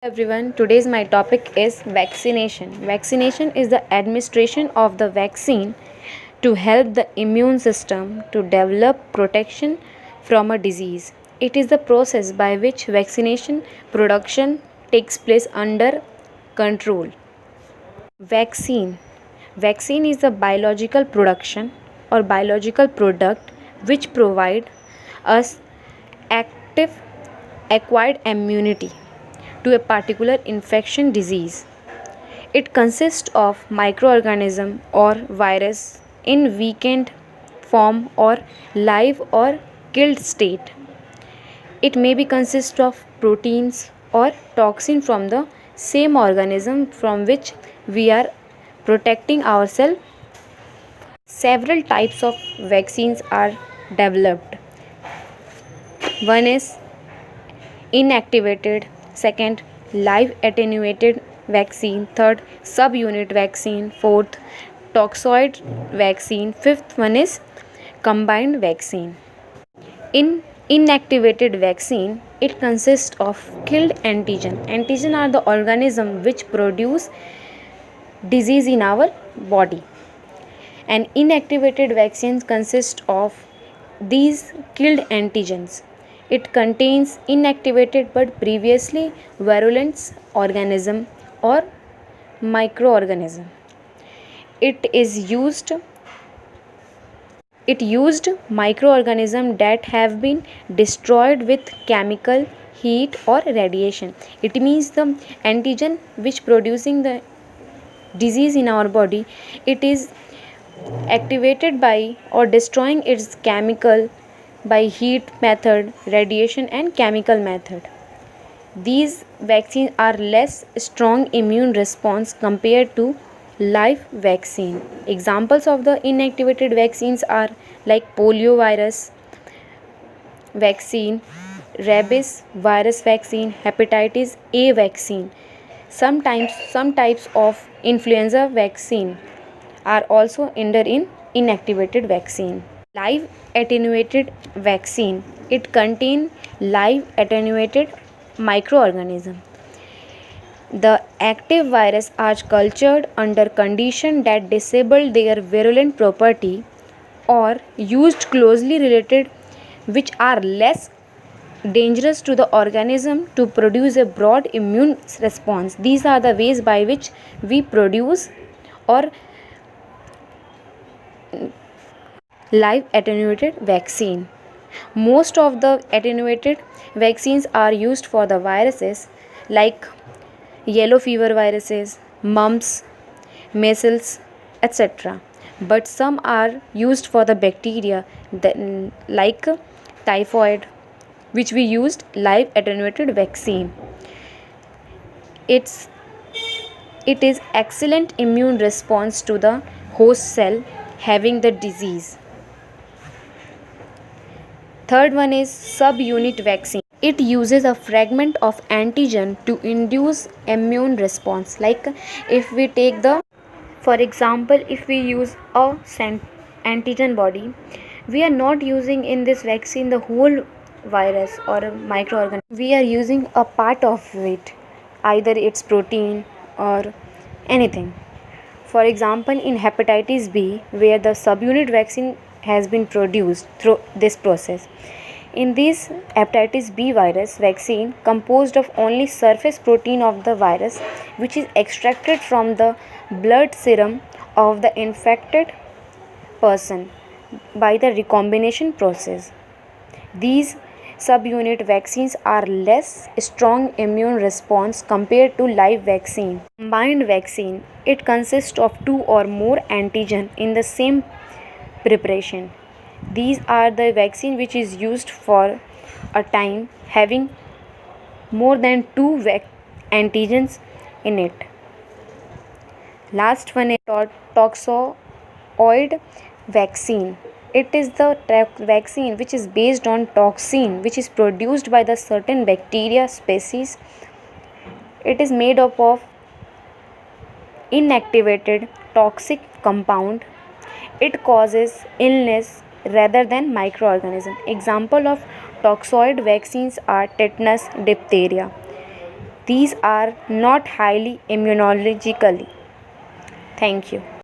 Everyone, today's my topic is vaccination. Vaccination is the administration of the vaccine to help the immune system to develop protection from a disease. It is the process by which vaccination production takes place under control. Vaccine. Vaccine is the biological production or biological product which provide us active acquired immunity to a particular infection disease. It consists of microorganism or virus in weakened form or live or killed state. It may be consist of proteins or toxin from the same organism from which we are protecting ourselves. Several types of vaccines are developed. One is inactivated, second live attenuated vaccine, third subunit vaccine, fourth toxoid vaccine, fifth one is combined vaccine. In inactivated vaccine, it consists of killed antigen. Antigen are the organism which produce disease in our body, and inactivated vaccines consist of these killed antigens. It contains inactivated but previously virulent organism or microorganism. It is used it used microorganisms that have been destroyed with chemical heat or radiation. It means the antigen which producing the disease in our body, it is activated by or destroying its chemical by heat method, radiation and chemical method. These vaccines are less strong immune response compared to live vaccine. Examples of the inactivated vaccines are like polio virus vaccine, rabies virus vaccine, hepatitis A vaccine. Sometimes some types of influenza vaccine are also under in inactivated vaccine. Live attenuated vaccine. It contains live attenuated microorganism. The active virus are cultured under condition that disable their virulent property or used closely related which are less dangerous to the organism to produce a broad immune response. These are the ways by which we produce or live attenuated vaccine. Most of the attenuated vaccines are used for the viruses like yellow fever viruses, mumps, measles, etc. But some are used for the bacteria like typhoid, which we used live attenuated vaccine. It's it is excellent immune response to the host cell having the disease. Third one is subunit vaccine. It uses a fragment of antigen to induce immune response. Like if we take the, for example, if we use a antigen body, we are not using in this vaccine the whole virus or a microorganism. We are using a part of it, either its protein or anything. For example, in hepatitis B, where the subunit vaccine has been produced through this process. In this hepatitis B virus vaccine composed of only surface protein of the virus which is extracted from the blood serum of the infected person by the recombination process. These subunit vaccines are less strong immune response compared to live vaccine. Combined vaccine, it consists of two or more antigen in the same preparation. These are the vaccine which is used for a time having more than two antigens in it. Last one is toxoid vaccine. It is the vaccine which is based on toxin which is produced by the certain bacteria species. It is made up of inactivated toxic compound. It causes illness rather than microorganism. Example of toxoid vaccines are tetanus, diphtheria. these are not highly immunologically. Thank you.